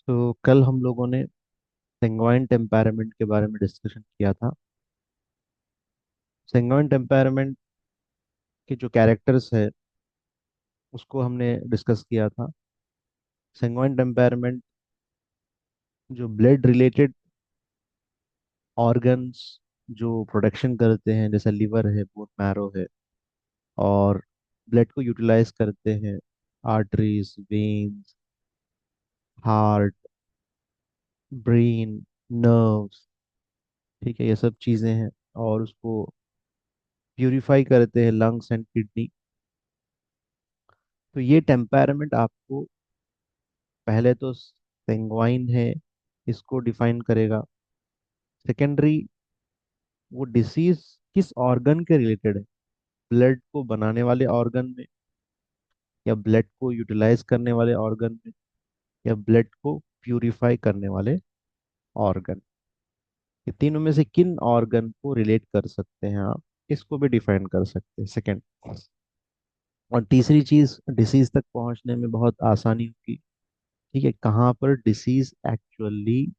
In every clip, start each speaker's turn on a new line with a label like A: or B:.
A: तो कल हम लोगों ने सेंगोइन टेम्परामेंट के बारे में डिस्कशन किया था। सेंगोइन टेम्परामेंट के जो कैरेक्टर्स है उसको हमने डिस्कस किया था। सेंगोइन टेम्परामेंट जो ब्लड रिलेटेड ऑर्गन्स जो प्रोडक्शन करते हैं, जैसे लिवर है, बोन मैरो है, और ब्लड को यूटिलाइज करते हैं arteries, veins, heart, brain, nerves. ठीक है, ये सब चीज़ें हैं। और उसको प्यूरिफाई करते हैं लंग्स एंड किडनी। तो ये टेम्परामेंट आपको पहले तो सेंग्वाइन है इसको डिफाइन करेगा। सेकेंडरी, वो डिसीज किस ऑर्गन के रिलेटेड है, ब्लड को बनाने वाले ऑर्गन में, या ब्लड को यूटिलाइज करने वाले ऑर्गन में, या ब्लड को प्यूरिफाई करने वाले ऑर्गन। ये तीनों में से किन ऑर्गन को रिलेट कर सकते हैं आप, इसको भी डिफाइन कर सकते हैं। सेकेंड, और तीसरी चीज, डिसीज तक पहुंचने में बहुत आसानी होगी। ठीक है, कहाँ पर डिसीज एक्चुअली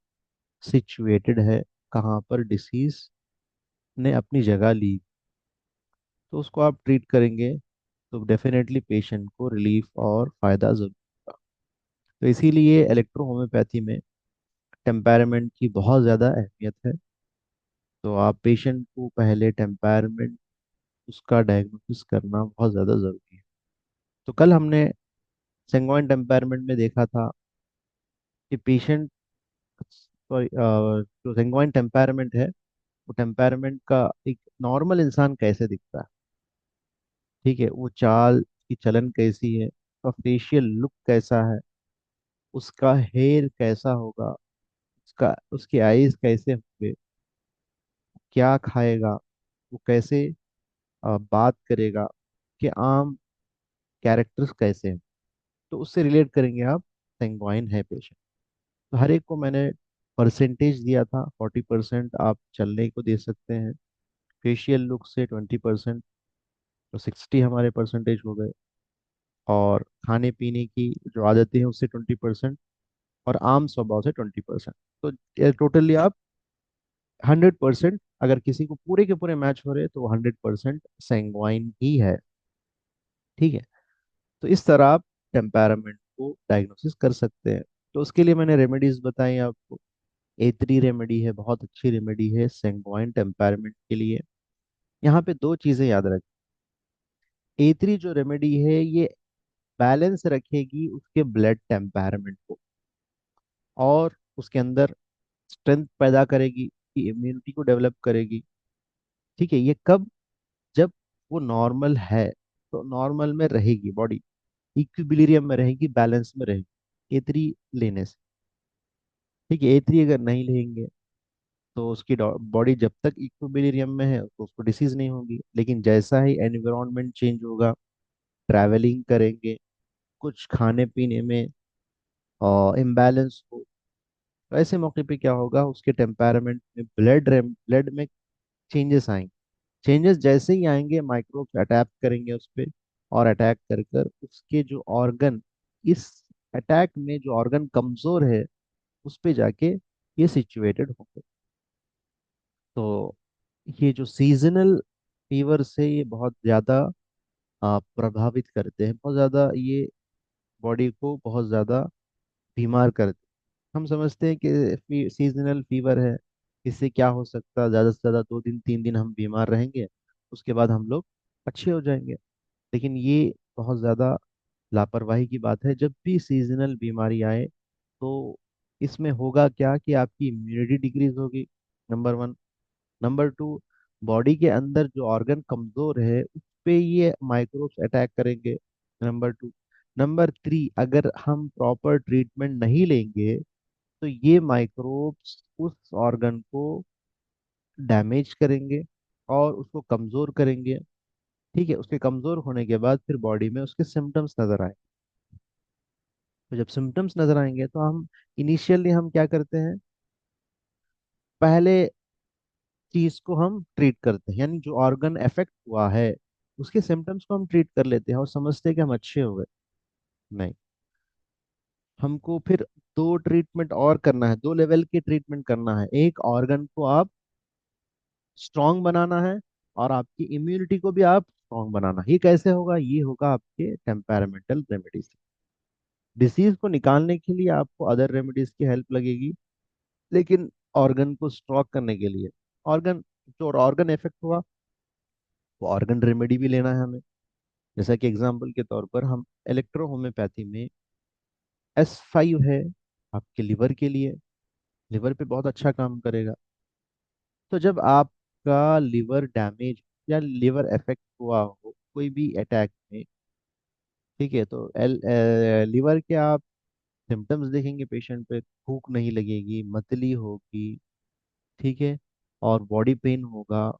A: सिचुएटेड है, कहाँ पर डिसीज ने अपनी जगह ली, तो उसको आप ट्रीट करेंगे तो डेफिनेटली पेशेंट को रिलीफ और फायदा जरूर होगा। तो इसीलिए इलेक्ट्रो होम्योपैथी में टेम्परामेंट की बहुत ज़्यादा अहमियत है। तो आप पेशेंट को पहले टेम्परामेंट, उसका डायग्नोसिस करना बहुत ज़्यादा ज़रूरी है। तो कल हमने सेंगोइन टेम्परामेंट में देखा था कि पेशेंट, सॉरी, जो सेंगोइन टेम्परामेंट है, वो टेम्परामेंट का एक नॉर्मल इंसान कैसे दिखता है। ठीक है, वो चाल की चलन कैसी है, उसका फेशियल लुक कैसा है, उसका हेयर कैसा होगा, उसका उसके आईज कैसे होंगे, क्या खाएगा, वो कैसे बात करेगा, कि आम कैरेक्टर्स कैसे हैं। तो उससे रिलेट करेंगे आप सेंग्वाइन है पेशेंट। तो हर एक को मैंने परसेंटेज दिया था। 40% आप चलने को दे सकते हैं, फेशियल लुक से 20%, तो 60 हमारे परसेंटेज हो गए। और खाने पीने की जो आदतें हैं उससे 20%, और आम स्वभाव से 20%। तो टोटली आप 100%, अगर किसी को पूरे के पूरे मैच हो रहे तो 100% सेंग्वाइन ही है। ठीक है, तो इस तरह आप टेम्परामेंट को डायग्नोसिस कर सकते हैं। तो उसके लिए मैंने रेमेडीज बताई आपको। ए3 रेमेडी है, बहुत अच्छी रेमेडी है सेंग्वाइन टेम्परामेंट के लिए। यहाँ पे दो चीजें याद रखें। ए3 जो रेमेडी है ये बैलेंस रखेगी उसके ब्लड टेम्परामेंट को, और उसके अंदर स्ट्रेंथ पैदा करेगी, कि इम्यूनिटी को डेवलप करेगी। ठीक है, ये कब, जब वो नॉर्मल है, तो नॉर्मल में रहेगी बॉडी, इक्विलिब्रियम में रहेगी, बैलेंस में रहेगी ए3 लेने से। ठीक है, ए3 अगर नहीं लेंगे तो उसकी बॉडी जब तक इक्विलिब्रियम में है तो उसको डिसीज नहीं होगी। लेकिन जैसा ही एनवायरनमेंट चेंज होगा, ट्रैवलिंग करेंगे, कुछ खाने पीने में इम्बैलेंस हो, तो ऐसे मौके पे क्या होगा, उसके टेम्परामेंट में, ब्लड में चेंजेस आएंगे। चेंजेस जैसे ही आएंगे, माइक्रोब्स अटैक करेंगे उस पे, और अटैक कर कर उसके जो ऑर्गन, इस अटैक में जो ऑर्गन कमजोर है उस पे जाके ये सिचुएटेड होंगे। तो ये जो सीजनल फीवर से ये बहुत ज़्यादा प्रभावित करते हैं, बहुत ज़्यादा ये बॉडी को बहुत ज़्यादा बीमार करते हैं। हम समझते हैं कि सीजनल फीवर है, इससे क्या हो सकता है, ज़्यादा से ज़्यादा 2 दिन 3 दिन हम बीमार रहेंगे, उसके बाद हम लोग अच्छे हो जाएंगे। लेकिन ये बहुत ज़्यादा लापरवाही की बात है। जब भी सीजनल बीमारी आए तो इसमें होगा क्या, कि आपकी इम्यूनिटी डिक्रीज होगी, number one. Number two, body के अंदर जो ऑर्गन कमजोर है उस पे ये माइक्रोब्स अटैक करेंगे, नंबर टू। नंबर थ्री, अगर हम प्रॉपर ट्रीटमेंट नहीं लेंगे तो ये माइक्रोब्स उस ऑर्गन को डैमेज करेंगे और उसको कमजोर करेंगे। ठीक है, उसके कमजोर होने के बाद फिर बॉडी में उसके सिम्टम्स नजर आए। तो जब सिम्टम्स नजर आएंगे तो हम इनिशियली हम क्या करते हैं, पहले चीज को हम ट्रीट करते हैं, यानी जो ऑर्गन अफेक्ट हुआ है उसके सिम्टम्स को हम ट्रीट कर लेते हैं और समझते हैं कि हम अच्छे हो गए। नहीं, हमको फिर दो ट्रीटमेंट और करना है, दो लेवल की ट्रीटमेंट करना है। एक ऑर्गन को आप स्ट्रांग बनाना है, और आपकी इम्यूनिटी को भी आप स्ट्रांग बनाना है। ये कैसे होगा? ये होगा आपके टेम्पैरामेंटल रेमेडीज। डिसीज को निकालने के लिए आपको अदर रेमेडीज की हेल्प लगेगी, लेकिन ऑर्गन को स्ट्रॉन्ग करने के लिए, ऑर्गन, जो ऑर्गन इफेक्ट हुआ, वो ऑर्गन रेमेडी भी लेना है हमें। जैसा कि एग्जाम्पल के तौर पर हम इलेक्ट्रो होम्योपैथी में S5 है आपके लिवर के लिए, लिवर पे बहुत अच्छा काम करेगा। तो जब आपका लिवर डैमेज या लिवर इफेक्ट हुआ हो कोई भी अटैक में, ठीक है, तो लिवर के आप सिम्टम्स देखेंगे पेशेंट पे, भूख नहीं लगेगी, मतली होगी, ठीक है, और बॉडी पेन होगा,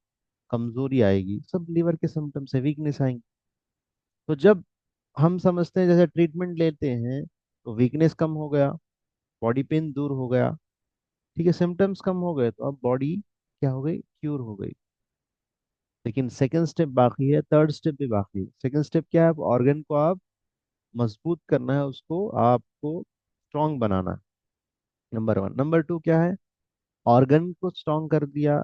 A: कमजोरी आएगी, सब लीवर के सिम्टम्स है, वीकनेस आएंगी। तो जब हम समझते हैं जैसे ट्रीटमेंट लेते हैं, तो वीकनेस कम हो गया, बॉडी पेन दूर हो गया, ठीक है, सिम्टम्स कम हो गए, तो अब बॉडी क्या हो गई? क्यूर हो गई। लेकिन सेकंड स्टेप बाकी है, थर्ड स्टेप भी बाकी है। सेकंड स्टेप क्या है? ऑर्गन को आप मजबूत करना है, उसको आपको स्ट्रांग बनाना है, नंबर वन। नंबर टू क्या है? ऑर्गन को स्ट्रांग कर दिया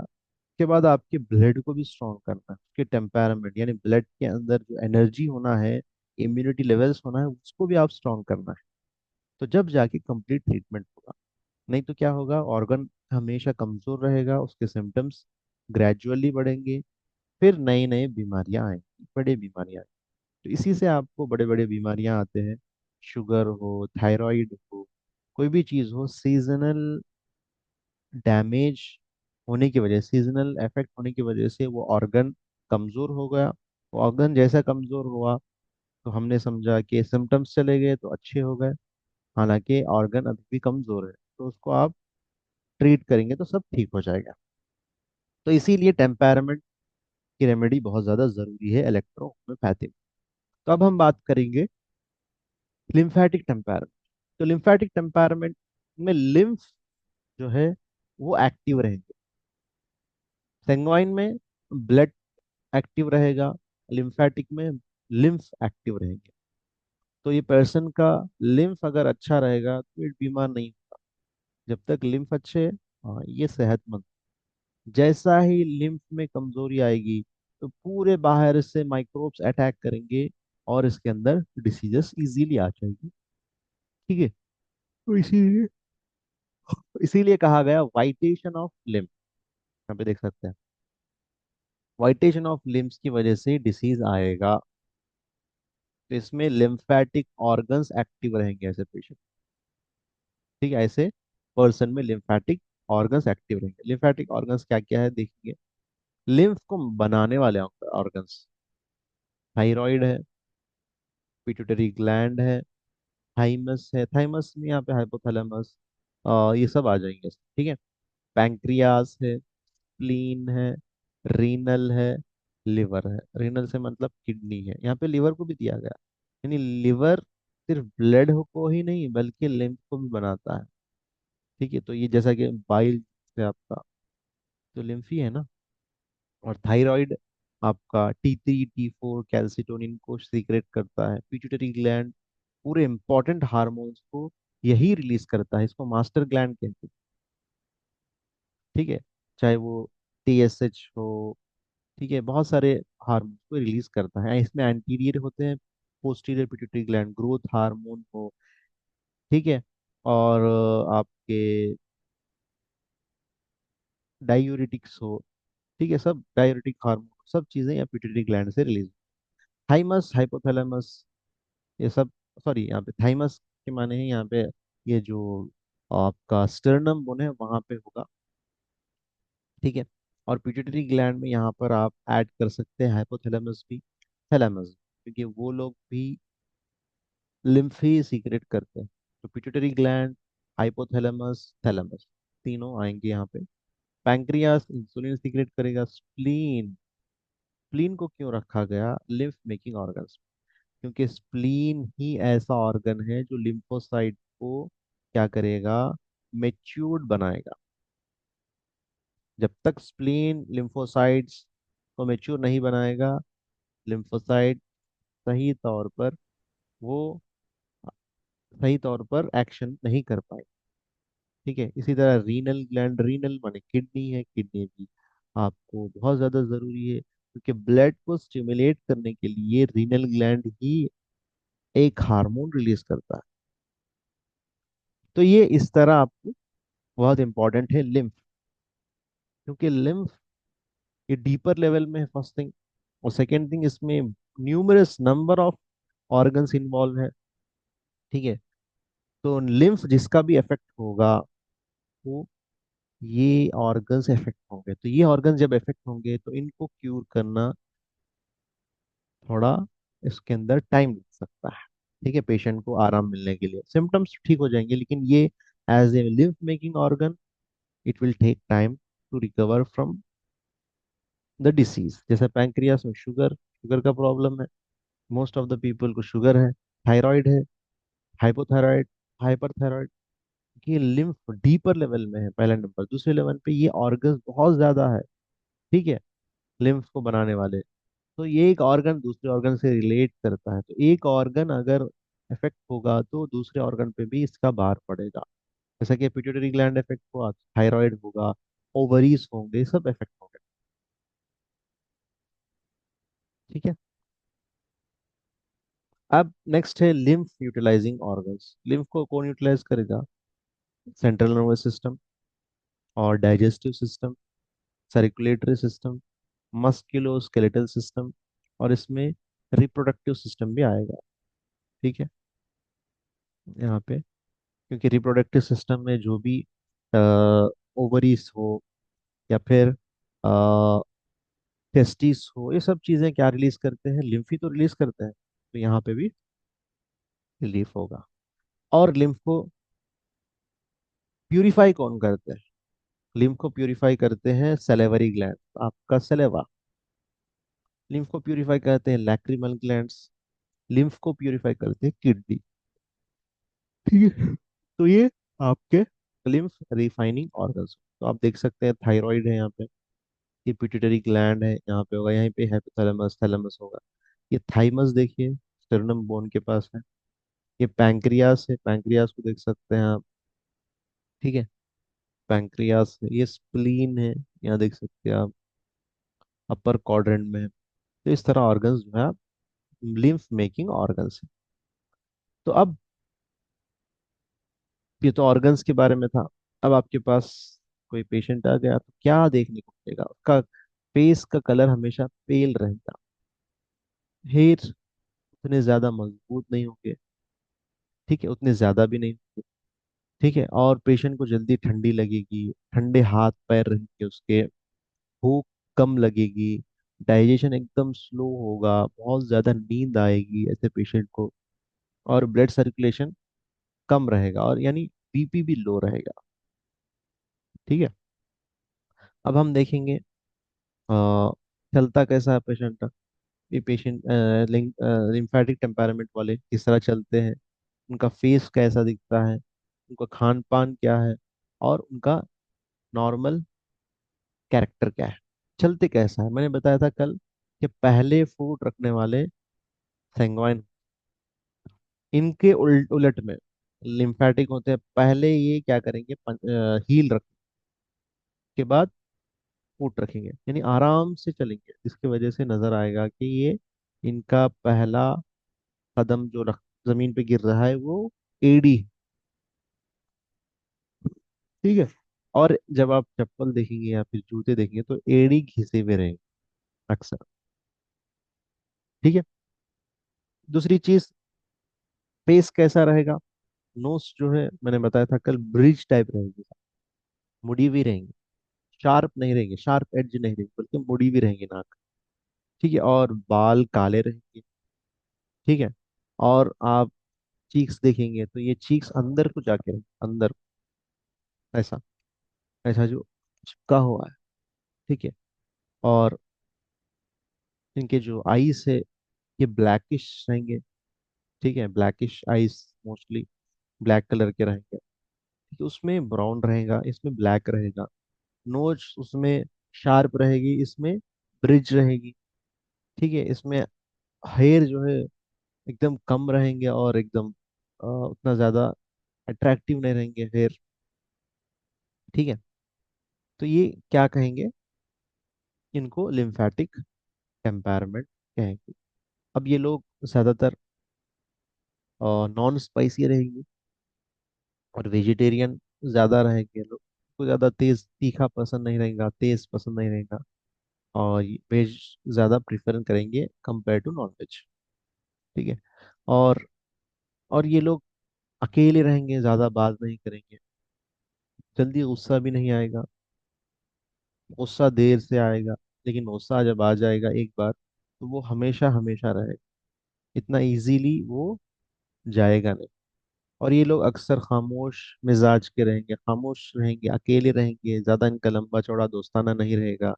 A: के बाद आपके ब्लड को भी स्ट्रांग करना है, उसके टेम्पैरामेंट यानी ब्लड के अंदर जो एनर्जी होना है, इम्यूनिटी लेवल्स होना है, उसको भी आप स्ट्रांग करना है। तो जब जाके कंप्लीट ट्रीटमेंट होगा। नहीं तो क्या होगा? ऑर्गन हमेशा कमजोर रहेगा, उसके सिम्टम्स ग्रेजुअली बढ़ेंगे, फिर नई नई बीमारियां आएंगी, बड़ी बीमारियां आएंगी। तो इसी से आपको बड़े बड़े बीमारियां आते हैं। शुगर हो, थायराइड हो, कोई भी चीज़ हो, सीजनल डैमेज होने की वजह, सीजनल इफेक्ट होने की वजह से वो ऑर्गन कमजोर हो गया। वो ऑर्गन जैसा कमजोर हुआ, तो हमने समझा कि सिम्टम्स चले गए तो अच्छे हो गए, हालांकि ऑर्गन अभी भी कमजोर है, तो उसको आप ट्रीट करेंगे तो सब ठीक हो जाएगा। तो इसीलिए टेम्पैरामेंट की रेमेडी बहुत ज़्यादा ज़रूरी है इलेक्ट्रो होम्योपैथी में। तो अब हम बात करेंगे लिम्फेटिक टेम्पैरामेंट। तो लिम्फेटिक टेम्पैरामेंट में लिम्फ जो है वो एक्टिव रहेंगे। सेंगवाइन में ब्लड एक्टिव रहेगा, लिम्फेटिक में लिम्फ एक्टिव रहेंगे। तो ये पर्सन का लिम्फ अगर अच्छा रहेगा तो ये बीमार नहीं होगा। जब तक लिम्फ अच्छे, हाँ, ये सेहतमंद। जैसा ही लिम्फ में कमजोरी आएगी, तो पूरे बाहर से माइक्रोब्स अटैक करेंगे, और इसके अंदर डिसीजेस इजीली आ जाएगी, ठीक है। तो इसीलिए इसीलिए कहा गया वाइटेशन ऑफ लिम्फ। यहाँ पे देख सकते हैं, वाइटेशन ऑफ लिम्स की वजह से डिसीज आएगा। तो इसमें लिम्फेटिक ऑर्गन्स एक्टिव रहेंगे ऐसे पेशेंट, ठीक है, ऐसे पर्सन में लिम्फेटिक ऑर्गन्स एक्टिव रहेंगे। लिम्फेटिक ऑर्गन्स क्या क्या है देखिए। लिम्फ को बनाने वाले ऑर्गन्स, थायराइड है, पिट्यूटरी ग्लैंड है, थाइमस है, थाइमस में यहाँ पे हाइपोथैलेमस, ये सब आ जाएंगे, ठीक है। पैंक्रियास है, स्प्लीन है, रीनल है, लिवर है। रीनल से मतलब किडनी है, यहाँ पे लिवर को भी दिया गया। यानी लिवर सिर्फ ब्लड को ही नहीं बल्कि लिम्फ को भी बनाता है, ठीक है। तो ये जैसा कि बाइल से आपका तो लिम्फ ही है ना। और थायराइड आपका T3 T4 कैल्सिटोनिन को सीक्रेट करता है। पिट्यूटरी ग्लैंड पूरे इंपॉर्टेंट हार्मोन्स को यही रिलीज करता है, इसको मास्टर ग्लैंड कहते हैं, ठीक है। चाहे वो TSH हो, ठीक है, बहुत सारे हार्मोन को रिलीज करता है। इसमें एंटीरियर होते हैं, posterior pituitary gland, growth hormone हो, ठीक है, और आपके डायूरेटिक्स हो, ठीक है, सब डायूरेटिक हार्मोन, सब चीजें यहाँ पिट्यूटरी ग्लैंड से रिलीज। थाइमस, हाइपोथैलेमस, ये सब, सॉरी, यहाँ पे थाइमस के माने हैं यहाँ पे ये जो आपका स्टर्नम बोन है वहां पे होगा, ठीक है। और पिट्यूटरी ग्लैंड में यहाँ पर आप ऐड कर सकते हैं हाइपोथैलेमस भी, थैलेमस, क्योंकि वो लोग भी लिम्फ ही सीक्रेट करते हैं। तो पिट्यूटरी ग्लैंड, हाइपोथैलेमस, थैलेमस, तीनों आएंगे यहाँ पे। पैंक्रियास इंसुलिन सीक्रेट करेगा। स्प्लीन, स्प्लीन को क्यों रखा गया लिम्फ मेकिंग ऑर्गन्स? क्योंकि स्प्लीन ही ऐसा ऑर्गन है जो लिम्फोसाइट को क्या करेगा? मेच्योर्ड बनाएगा। जब तक स्प्लीन लिम्फोसाइट्स को मेच्योर नहीं बनाएगा, लिम्फोसाइट सही तौर पर वो सही तौर पर एक्शन नहीं कर पाए। ठीक है, इसी तरह रीनल ग्लैंड, रीनल माने किडनी है, किडनी भी आपको बहुत ज्यादा जरूरी है, क्योंकि ब्लड को स्टिमुलेट करने के लिए रीनल ग्लैंड ही एक हार्मोन रिलीज करता है। तो ये इस तरह आपको बहुत इंपॉर्टेंट है लिम्फ, क्योंकि लिम्फ ये डीपर लेवल में है फर्स्ट थिंग, और सेकेंड थिंग इसमें numerous number of organs involve है। ठीक है, तो लिम्फ जिसका भी इफेक्ट होगा वो ये ऑर्गन्स इफेक्ट होंगे, तो ये ऑर्गन जब इफेक्ट होंगे तो इनको क्यूर करना थोड़ा इसके अंदर टाइम लग सकता है। ठीक है, पेशेंट को आराम मिलने के लिए सिम्टम्स ठीक हो जाएंगे, लेकिन ये as a lymph making organ it will take time to recover from the disease. जैसे पैंक्रियास में शुगर, शुगर का प्रॉब्लम है, मोस्ट ऑफ द पीपल को शुगर है, थायराइड है, हाइपोथायराइड, हाइपरथायराइड। ये लिम्फ डीपर लेवल में है पहले नंबर, दूसरे लेवल पे ये ऑर्गन्स बहुत ज्यादा है। ठीक है, लिम्फ को बनाने वाले, तो ये एक ऑर्गन दूसरे ऑर्गन से रिलेट करता है, तो एक ऑर्गन अगर इफेक्ट होगा तो दूसरे ऑर्गन पे भी इसका भार पड़ेगा। जैसा कि पिट्यूटरी ग्लैंड इफेक्ट हुआ, थायराइड होगा, ओवरीज होंगे, ये सब इफेक्ट होंगे। ठीक है, अब नेक्स्ट है लिम्फ यूटिलाइजिंग ऑर्गन्स। लिम्फ को कौन यूटिलाइज करेगा? सेंट्रल नर्वस सिस्टम और digestive system, circulatory system, musculoskeletal system, और इसमें रिप्रोडक्टिव सिस्टम भी आएगा। ठीक है, यहाँ पे क्योंकि रिप्रोडक्टिव सिस्टम में जो भी ओवरीज हो या फिर टेस्टिस हो, ये सब चीजें क्या रिलीज करते हैं? लिम्फ ही तो रिलीज करते हैं, तो यहाँ पे भी रिलीफ होगा। और लिम्फ को प्यूरिफाई कौन करते हैं? लिम्फ को प्यूरिफाई करते हैं सलेवरी ग्लैंड, आपका सलेवा। लिम्फ को प्यूरिफाई करते हैं लैक्रिमल ग्लैंड्स, लिम्फ को प्यूरिफाई करते हैं किडनी। ठीक है, तो ये आपके लिम्फ रिफाइनिंग ऑर्गन्स। तो आप देख सकते हैं थायराइड है यहाँ पे, ये पिट्यूटरी ग्लैंड है यहाँ पे होगा, यहाँ पे हाइपोथैलेमस, थैलेमस होगा। ये थाइमस देखिए स्टर्नम बोन के पास है। ये पैंक्रियास है, पैंक्रियास को देख सकते हैं आप। ठीक है, पैंक्रियास है, ये स्प्लीन है, यहाँ देख सकते हैं आप, अपर क्वाड्रेंट में है। तो इस तरह ऑर्गन्स जो है लिम्फ मेकिंग ऑर्गन्स है। तो अब ये तो ऑर्गन्स के बारे में था। अब आपके पास कोई पेशेंट आ गया तो क्या देखने को मिलेगा? उसका फेस का कलर हमेशा पेल रहेगा, हेयर उतने ज्यादा मजबूत नहीं होंगे, ठीक है, उतने ज्यादा भी नहीं होंगे। ठीक है, और पेशेंट को जल्दी ठंडी लगेगी, ठंडे हाथ पैर रहेंगे उसके, भूख कम लगेगी, डाइजेशन एकदम स्लो होगा, बहुत ज्यादा नींद आएगी ऐसे पेशेंट को, और ब्लड सर्कुलेशन कम रहेगा, और यानी बीपी भी लो रहेगा। ठीक है, अब हम देखेंगे चलता कैसा है पेशेंट। ये पेशेंट लिम्फेटिक टेम्परामेंट वाले किस तरह चलते हैं, उनका फेस कैसा दिखता है, उनका खान पान क्या है, और उनका नॉर्मल कैरेक्टर क्या है, चलते कैसा है। मैंने बताया था कल कि पहले फूट रखने वाले सेंगवाइन, इनके उलट में लिम्फेटिक होते हैं, पहले ये क्या करेंगे, हील रखने के बाद फुट रखेंगे, यानी आराम से चलेंगे, जिसकी वजह से नजर आएगा कि ये इनका पहला कदम जो रख जमीन पे गिर रहा है वो एड़ी। ठीक है, और जब आप चप्पल देखेंगे या फिर जूते देखेंगे तो एड़ी घिसे हुए रहेंगे अक्सर। ठीक है, दूसरी चीज, फेस कैसा रहेगा? नोज जो है मैंने बताया था कल, ब्रिज टाइप रहेगी, मुड़ी भी रहेंगी, शार्प नहीं रहेंगे, शार्प एड्ज नहीं रहेंगे, बल्कि मुड़ी भी रहेंगी नाक। ठीक है, और बाल काले रहेंगे। ठीक है, और आप चीक्स देखेंगे तो ये चीक्स अंदर को जाके रहेंगे, अंदर ऐसा, ऐसा जो चिपका हुआ है। ठीक है, और इनके जो आईज है ये ब्लैकिश रहेंगे। ठीक है, blackish eyes mostly black colour के रहेंगे। ठीक है, उसमें ब्राउन रहेगा, इसमें ब्लैक रहेगा। नोज उसमें शार्प रहेगी, इसमें ब्रिज रहेगी। ठीक है, इसमें हेयर जो है एकदम कम रहेंगे और एकदम उतना ज़्यादा अट्रैक्टिव नहीं रहेंगे फिर। ठीक है, तो ये क्या कहेंगे, इनको लिम्फेटिक टेम्परमेंट कहेंगे। अब ये लोग ज़्यादातर नॉन स्पाइसी रहेंगे और वेजिटेरियन ज़्यादा रहेंगे लोग। को ज़्यादा तेज़ तीखा पसंद नहीं रहेगा, तेज़ पसंद नहीं रहेगा। और वेज ज़्यादा प्रेफर करेंगे कंपेयर टू नॉन वेज। ठीक है। और और ये लोग अकेले रहेंगे, ज़्यादा बात नहीं करेंगे, जल्दी गुस्सा भी नहीं आएगा। गुस्सा देर से आएगा, लेकिन गुस्सा जब आ जाएगा एक बार तो वो हमेशा हमेशा रहेगा, इतना इजीली वो जाएगा नहीं। और ये लोग अक्सर खामोश मिजाज के रहेंगे, खामोश रहेंगे, अकेले रहेंगे, ज़्यादा इनका लंबा चौड़ा दोस्ताना नहीं रहेगा।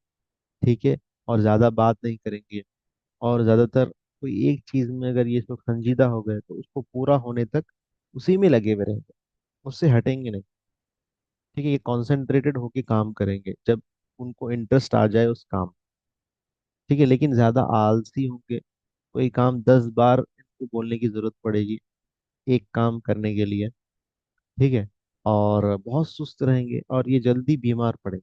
A: ठीक है। और ज़्यादा बात नहीं करेंगे। और ज़्यादातर कोई एक चीज़ में अगर ये लोग संजीदा हो गए तो उसको पूरा होने तक उसी में लगे हुए रहेंगे, उससे हटेंगे नहीं। ठीक है, ये कॉन्सेंट्रेटेड होके काम करेंगे जब उनको इंटरेस्ट आ जाए उस काम। ठीक है, लेकिन ज़्यादा आलसी होंगे, कोई काम 10 बार इनको बोलने की जरूरत पड़ेगी एक काम करने के लिए। ठीक है। और बहुत सुस्त रहेंगे और ये जल्दी बीमार पड़ेंगे,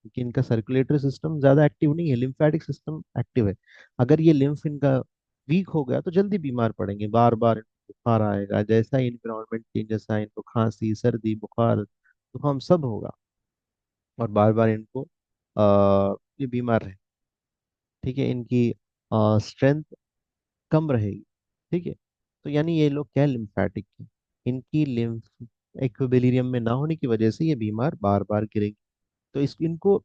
A: क्योंकि इनका सर्कुलेटरी सिस्टम ज़्यादा एक्टिव नहीं है, लिम्फेटिक सिस्टम एक्टिव है। अगर ये लिम्फ इनका वीक हो गया तो जल्दी बीमार पड़ेंगे, बार बार इनको बुखार आएगा, जैसा ही इन्वायरमेंट चेंजेस आए इनको खांसी सर्दी बुखार जुकाम सब होगा। और बार बार इनको ये बीमार रहे। ठीक है, इनकी स्ट्रेंथ कम रहेगी। ठीक है। तो यानी ये लोग क्या लिम्फेटिक है, इनकी लिम्फ इक्विलिब्रियम में ना होने की वजह से ये बीमार बार बार गिरेंगे। तो इस इनको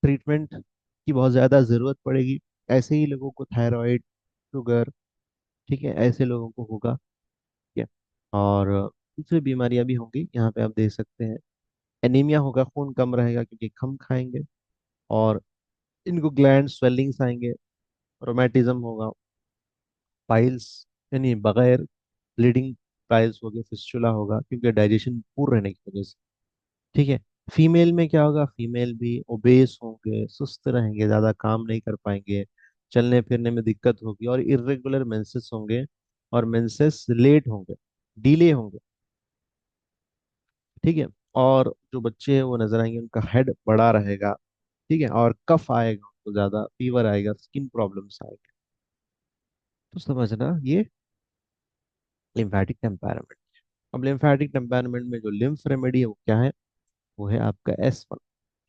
A: ट्रीटमेंट की बहुत ज़्यादा ज़रूरत पड़ेगी। ऐसे ही लोगों को थायराइड शुगर, ठीक है, ऐसे लोगों को होगा। ठीक है। और दूसरी बीमारियां भी होंगी, यहाँ पे आप देख सकते हैं। एनीमिया होगा, खून कम रहेगा क्योंकि कम खाएंगे। और इनको ग्लैंड स्वेलिंग्स आएंगे, रोमेटिज्म होगा, पाइल्स यानी बगैर ब्लीडिंग पाइल्स हो गए, फिस्चुला होगा क्योंकि डाइजेशन पूर्ण रहने की वजह से। ठीक है। फीमेल में क्या होगा, फीमेल भी ओबेस होंगे, सुस्त रहेंगे, ज्यादा काम नहीं कर पाएंगे, चलने फिरने में दिक्कत होगी और इरेगुलर मेंसेस होंगे। और मेंसेस लेट होंगे, डिले होंगे। ठीक है। और जो बच्चे हैं वो नजर आएंगे, उनका हेड बड़ा रहेगा। ठीक है। और कफ आएगा उनको, ज्यादा फीवर आएगा, स्किन प्रॉब्लम्स आएंगे। तो समझना ये लिम्फेटिक टेम्परमेंट। अब लिम्फेटिक टेम्परमेंट में जो लिम्फ रेमेडी है वो क्या है, वो है आपका S1।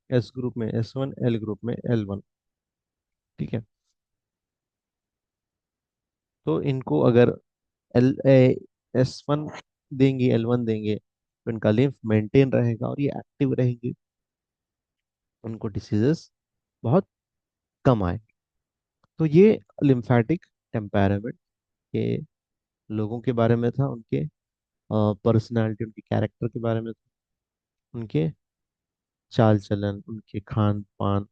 A: एस ग्रुप में S1, एल ग्रुप में L1। ठीक है। तो इनको अगर S1 देंगे, L1 देंगे तो इनका लिम्फ मेंटेन रहेगा और ये एक्टिव रहेंगे, उनको डिसीजेस बहुत कम आए। तो ये लिम्फेटिक टेम्परमेंट के लोगों के बारे में था, उनके पर्सनालिटी, उनके कैरेक्टर के बारे में था, उनके चाल चलन, उनके खान पान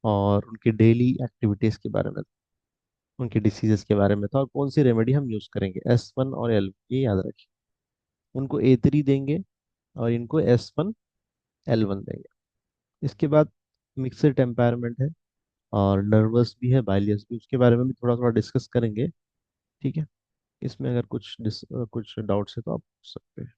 A: और उनके डेली एक्टिविटीज के बारे में था, उनके डिसीजेस के बारे में था, और कौन सी रेमेडी हम यूज करेंगे, S1 और L, ये याद रखिए। उनको A3 देंगे और इनको S1 L1 देंगे। इसके बाद मिक्सड टेम्परमेंट है और नर्वस भी है, बाइलियस भी, उसके बारे में भी थोड़ा थोड़ा डिस्कस करेंगे। ठीक है। इसमें अगर कुछ कुछ डाउट्स है तो आप पूछ सकते हैं।